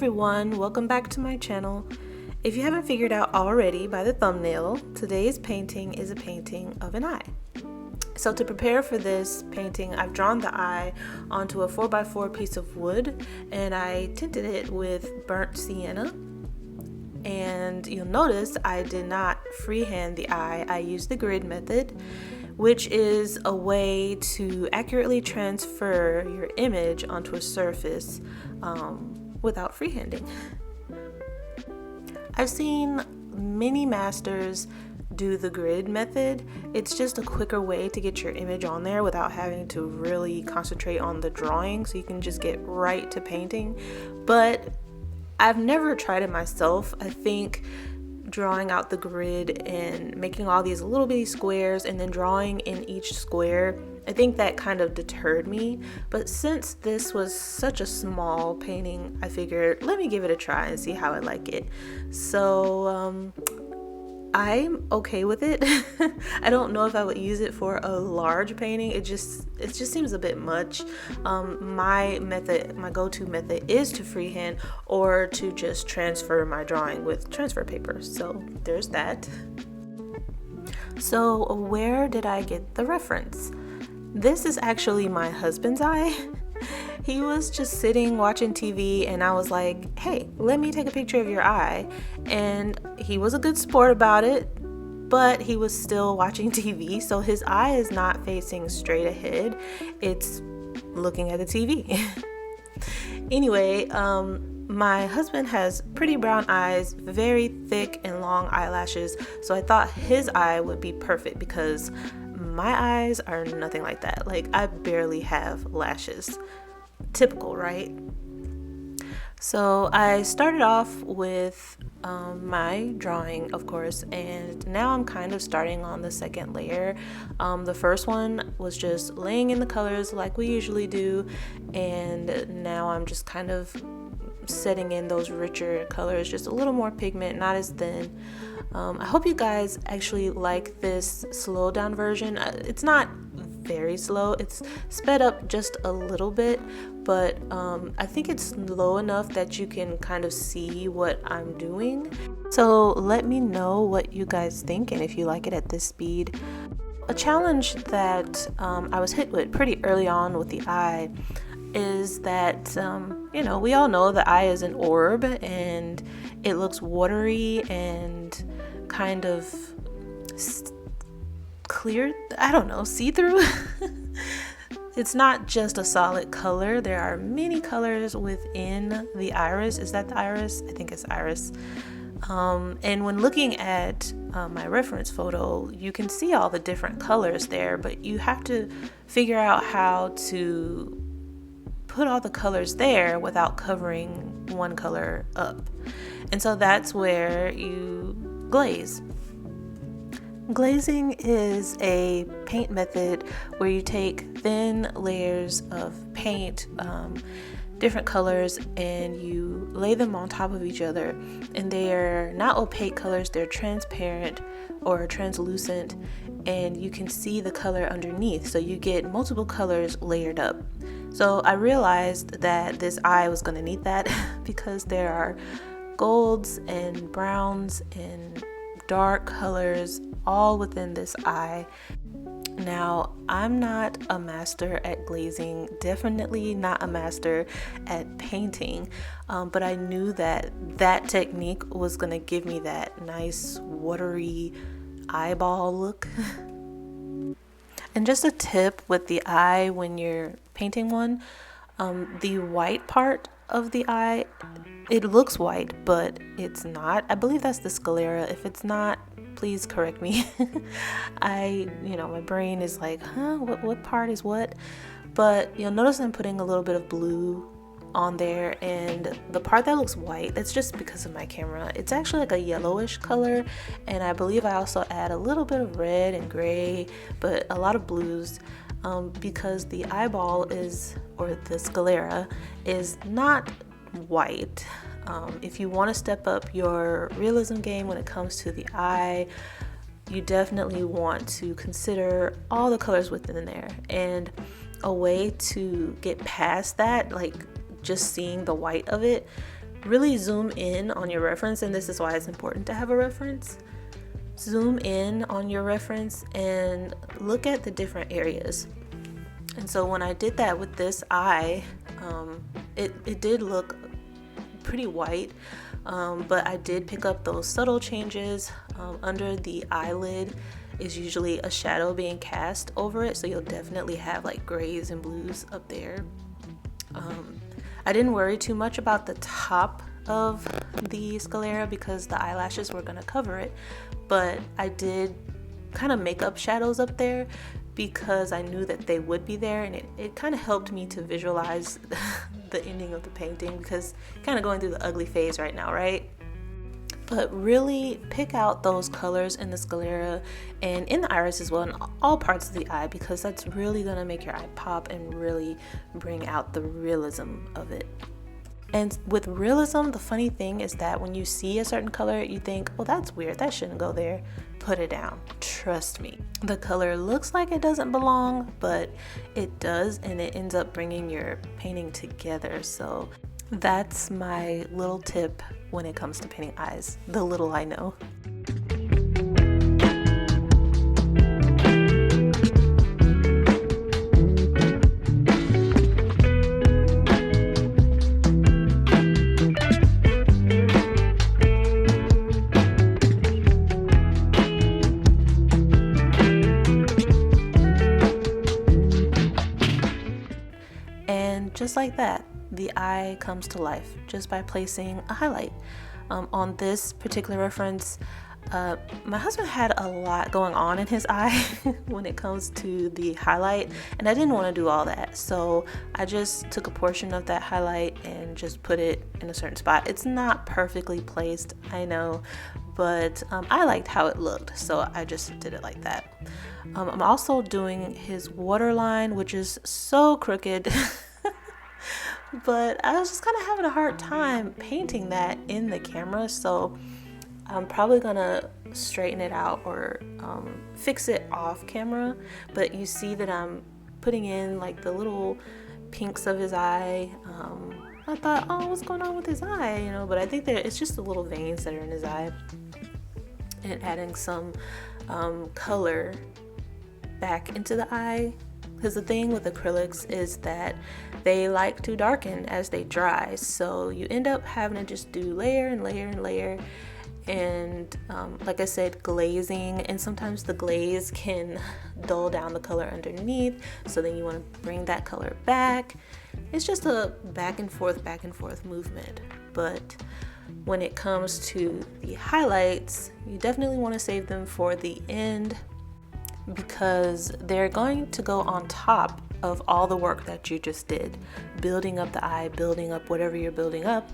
everyone, welcome back to my channel. If you haven't figured out already by the thumbnail, today's painting is a painting of an eye. So to prepare for this painting, I've drawn the eye onto a 4x4 piece of wood and I tinted it with burnt sienna. And you'll notice I did not freehand the eye, I used the grid method, which is a way to accurately transfer your image onto a surface without freehanding. I've seen many masters do the grid method. It's just a quicker way to get your image on there without having to really concentrate on the drawing, so you can just get right to painting. But I've never tried it myself. I think drawing out the grid and making all these little bitty squares and then drawing in each square, I think that kind of deterred me. But since this was such a small painting, I figured let me give it a try and see how I like it. So I'm okay with it. I don't know if I would use it for a large painting. It just seems a bit much. My go-to method is to freehand or to just transfer my drawing with transfer paper. So there's that. So where did I get the reference? This is actually my husband's eye. He was just sitting watching TV and I was like, hey, let me take a picture of your eye. And he was a good sport about it, but he was still watching TV. So his eye is not facing straight ahead. It's looking at the TV. Anyway, my husband has pretty brown eyes, very thick and long eyelashes. So I thought his eye would be perfect because my eyes are nothing like that. Like, I barely have lashes. Typical, right? So I started off with my drawing, of course, and now I'm kind of starting on the second layer. The first one was just laying in the colors like we usually do, and now I'm just kind of setting in those richer colors, just a little more pigment, not as thin. I hope you guys actually like this slow down version. It's not very slow, it's sped up just a little bit, but I think it's low enough that you can kind of see what I'm doing. So let me know what you guys think and if you like it at this speed. A challenge that I was hit with pretty early on with the eye is that we all know the eye is an orb and it looks watery and kind of clear, I don't know, see-through. It's not just a solid color. There are many colors within the iris. Is that the iris? I think it's iris. And when looking at my reference photo, you can see all the different colors there, but you have to figure out how to put all the colors there without covering one color up. And so that's where you glaze. Glazing is a paint method where you take thin layers of paint, different colors, and you lay them on top of each other. And they're not opaque colors, they're transparent or translucent, and you can see the color underneath. So you get multiple colors layered up. So I realized that this eye was going to need that because there are golds and browns and dark colors all within this eye. Now, I'm not a master at glazing, definitely not a master at painting, but I knew that that technique was going to give me that nice watery eyeball look. And just a tip with the eye when you're painting one, the white part of the eye, it looks white, but it's not. I believe that's the sclera. If it's not, please correct me. My brain is like, what part is what? But you'll notice I'm putting a little bit of blue on there, and the part that looks white, that's just because of my camera. It's actually like a yellowish color, and I believe I also add a little bit of red and gray, but a lot of blues, because the eyeball or the sclera is not white. If you want to step up your realism game when it comes to the eye, you definitely want to consider all the colors within there. And a way to get past that, like just seeing the white of it, really zoom in on your reference, and this is why it's important to have a reference. Zoom in on your reference and look at the different areas. And so when I did that with this eye, it did look pretty white, but I did pick up those subtle changes. Under the eyelid is usually a shadow being cast over it, so you'll definitely have like grays and blues up there. I didn't worry too much about the top of the sclera because the eyelashes were going to cover it, but I did kind of make up shadows up there because I knew that they would be there, and it kind of helped me to visualize the ending of the painting, because kind of going through the ugly phase right now, right? But really pick out those colors in the sclera and in the iris as well, in all parts of the eye, because that's really going to make your eye pop and really bring out the realism of it. And with realism, the funny thing is that when you see a certain color, you think, well, that's weird, that shouldn't go there. Put it down. Trust me. The color looks like it doesn't belong, but it does, and it ends up bringing your painting together. So that's my little tip when it comes to painting eyes, the little I know. Just like that, the eye comes to life just by placing a highlight. On this particular reference, my husband had a lot going on in his eye when it comes to the highlight, and I didn't want to do all that, so I just took a portion of that highlight and just put it in a certain spot. It's not perfectly placed, I know, but I liked how it looked, so I just did it like that. I'm also doing his waterline, which is so crooked. But I was just kind of having a hard time painting that in the camera, so I'm probably gonna straighten it out or fix it off camera. But you see that I'm putting in like the little pinks of his eye. I thought, oh, what's going on with his eye, you know, but I think that it's just the little veins that are in his eye, and adding some color back into the eye. Because the thing with acrylics is that they like to darken as they dry, so you end up having to just do layer and layer and layer, and like I said, glazing, and sometimes the glaze can dull down the color underneath, so then you want to bring that color back. It's just a back and forth movement. But when it comes to the highlights, you definitely want to save them for the end, because they're going to go on top of all the work that you just did, building up the eye, building up whatever you're building up.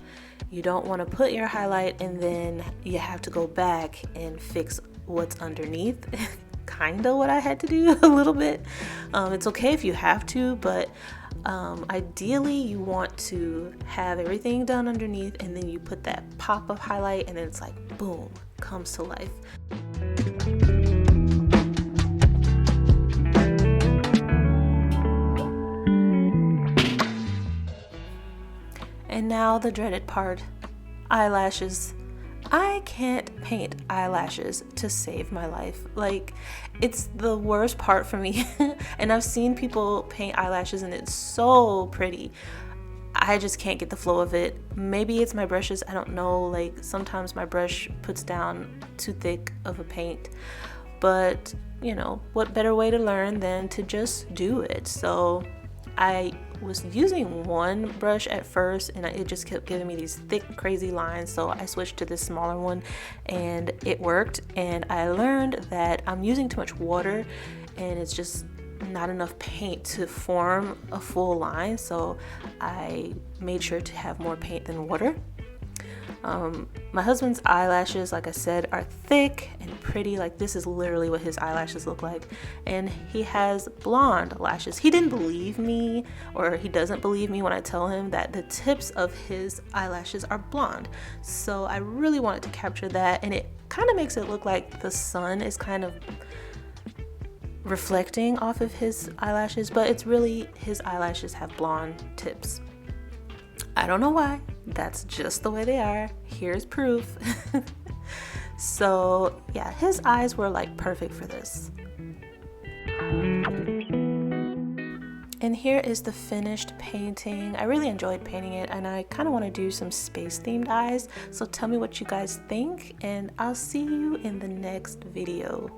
You don't want to put your highlight and then you have to go back and fix what's underneath. Kind of what I had to do a little bit. It's okay if you have to, but ideally you want to have everything done underneath, and then you put that pop of highlight, and then it's like boom, comes to life. And now the dreaded part, eyelashes. I can't paint eyelashes to save my life. Like, it's the worst part for me. And I've seen people paint eyelashes and it's so pretty. I just can't get the flow of it. Maybe it's my brushes, I don't know. Like, sometimes my brush puts down too thick of a paint. But, you know, what better way to learn than to just do it? So I was using one brush at first, and it just kept giving me these thick, crazy lines, so I switched to this smaller one, and it worked. And I learned that I'm using too much water, and it's just not enough paint to form a full line, so I made sure to have more paint than water. My husband's eyelashes, like I said, are thick and pretty. Like, this is literally what his eyelashes look like. And he has blonde lashes. He didn't believe me, or he doesn't believe me when I tell him that the tips of his eyelashes are blonde. So I really wanted to capture that, and it kind of makes it look like the sun is kind of reflecting off of his eyelashes, but it's really his eyelashes have blonde tips. I don't know why. That's just the way they are. Here's proof. So yeah, his eyes were like perfect for this. And here is the finished painting. I really enjoyed painting it, and I kind of want to do some space themed eyes. So tell me what you guys think, and I'll see you in the next video.